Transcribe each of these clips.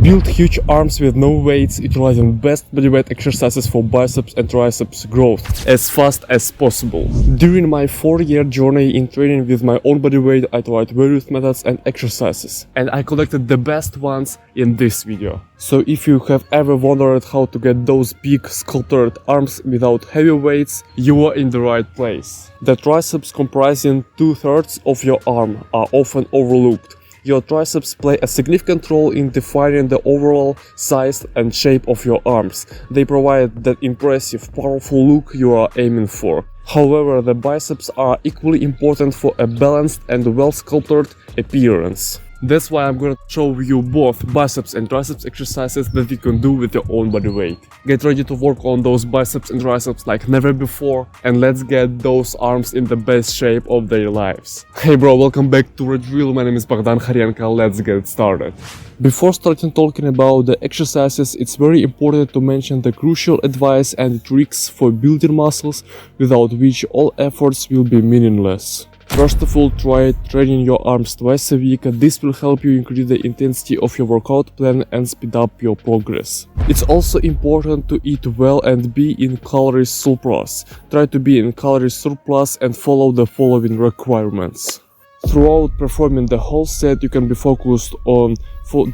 Build huge arms with no weights, utilizing best bodyweight exercises for biceps and triceps growth as fast as possible. During my 4-year journey in training with my own bodyweight, I tried various methods and exercises, and I collected the best ones in this video. So if you have ever wondered how to get those big sculpted arms without heavy weights, you are in the right place. The triceps, comprising 2/3 of your arm, are often overlooked. Your triceps play a significant role in defining the overall size and shape of your arms. They provide that impressive, powerful look you are aiming for. However, the biceps are equally important for a balanced and well-sculpted appearance. That's why I'm gonna show you both biceps and triceps exercises that you can do with your own body weight. Get ready to work on those biceps and triceps like never before, and let's get those arms in the best shape of their lives. Hey bro, welcome back to Red Drill. My name is Bogdan Kharyenko. Let's get started. Before starting talking about the exercises, it's very important to mention the crucial advice and tricks for building muscles, without which all efforts will be meaningless. First of all, try training your arms twice a week. This will help you increase the intensity of your workout plan and speed up your progress. It's also important to eat well and be in calorie surplus. Try to be in calorie surplus and follow the following requirements. Throughout performing the whole set, you can be focused on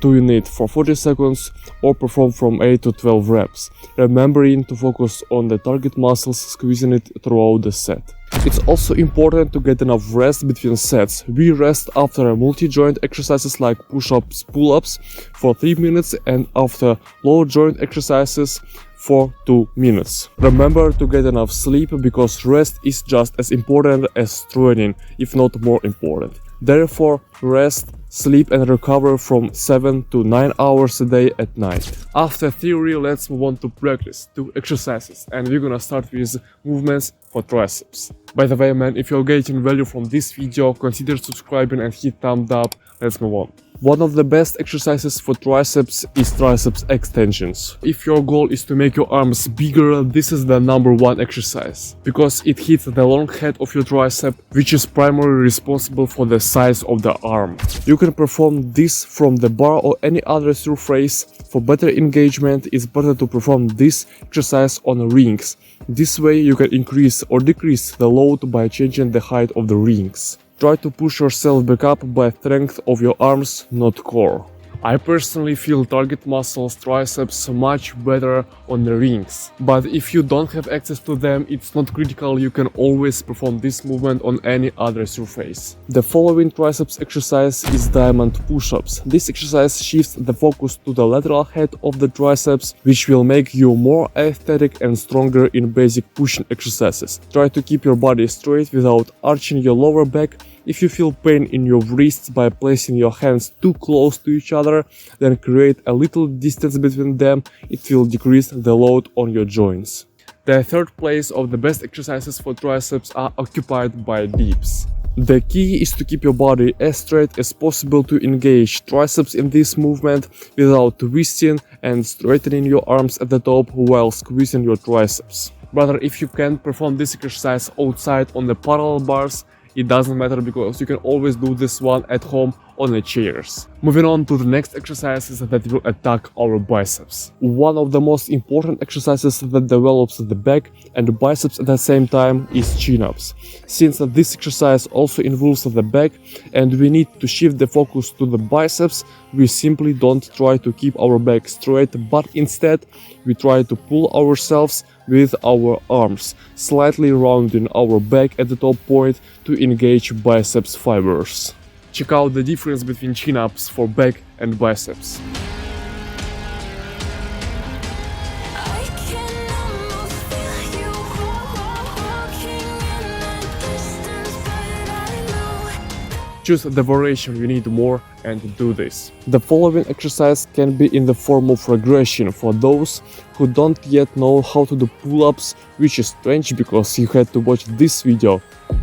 doing it for 40 seconds or perform from 8 to 12 reps, remembering to focus on the target muscles, squeezing it throughout the set. It's also important to get enough rest between sets. We rest after multi-joint exercises like push-ups, pull-ups for 3 minutes, and after lower joint exercises for 2 minutes. Remember to get enough sleep, because rest is just as important as training, if not more important. Therefore, rest, sleep and recover from 7 to 9 hours a day at night. After theory, let's move on to practice, to exercises, and we're gonna start with movements for triceps. By the way, man, if you're getting value from this video, consider subscribing and hit thumbs up. Let's move on. One of the best exercises for triceps is triceps extensions. If your goal is to make your arms bigger, this is the #1 exercise, because it hits the long head of your tricep, which is primarily responsible for the size of the arm. You can perform this from the bar or any other surface. For better engagement, it's better to perform this exercise on rings. This way you can increase or decrease the load by changing the height of the rings. Try to push yourself back up by strength of your arms, not core. I personally feel target muscles, triceps, much better on the rings. But if you don't have access to them, it's not critical, you can always perform this movement on any other surface. The following triceps exercise is diamond push-ups. This exercise shifts the focus to the lateral head of the triceps, which will make you more aesthetic and stronger in basic pushing exercises. Try to keep your body straight without arching your lower back. If you feel pain in your wrists by placing your hands too close to each other, then create a little distance between them. It will decrease the load on your joints. The third place of the best exercises for triceps are occupied by dips. The key is to keep your body as straight as possible to engage triceps in this movement without twisting, and straightening your arms at the top while squeezing your triceps. Rather, if you can perform this exercise outside on the parallel bars, it doesn't matter, because you can always do this one at home on the chairs. Moving on to the next exercises that will attack our biceps. One of the most important exercises that develops the back and biceps at the same time is chin-ups. Since this exercise also involves the back and we need to shift the focus to the biceps, we simply don't try to keep our back straight, but instead we try to pull ourselves with our arms, slightly rounding our back at the top point to engage biceps fibers. Check out the difference between chin-ups for back and biceps. Choose the variation you need more and do this. The following exercise can be in the form of regression for those who don't yet know how to do pull-ups, which is strange because you had to watch this video.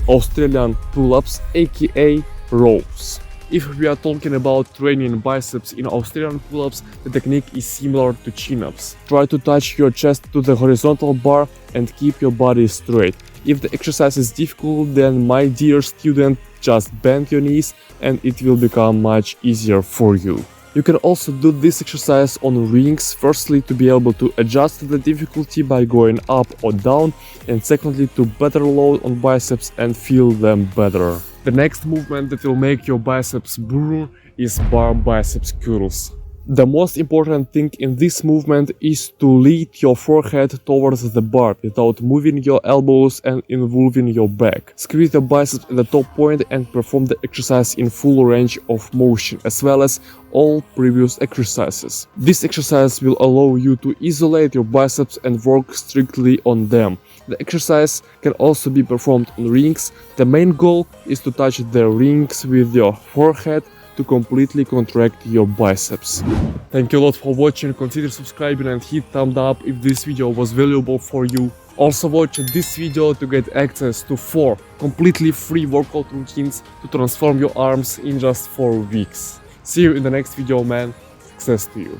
Australian pull-ups, aka rows. If we are talking about training biceps in Australian pull-ups, the technique is similar to chin-ups. Try to touch your chest to the horizontal bar and keep your body straight. If the exercise is difficult, then my dear student, just bend your knees and it will become much easier for you. You can also do this exercise on rings, firstly to be able to adjust the difficulty by going up or down, and secondly to better load on biceps and feel them better. The next movement that will make your biceps burn is bar biceps curls. The most important thing in this movement is to lead your forehead towards the bar without moving your elbows and involving your back. Squeeze your biceps at the top point and perform the exercise in full range of motion, as well as all previous exercises. This exercise will allow you to isolate your biceps and work strictly on them. The exercise can also be performed on rings. The main goal is to touch the rings with your forehead to completely contract your biceps. Thank you a lot for watching. Consider subscribing and hit thumbs up if this video was valuable for you. Also watch this video to get access to 4 completely free workout routines to transform your arms in just 4 weeks. See you in the next video, man. Success to you.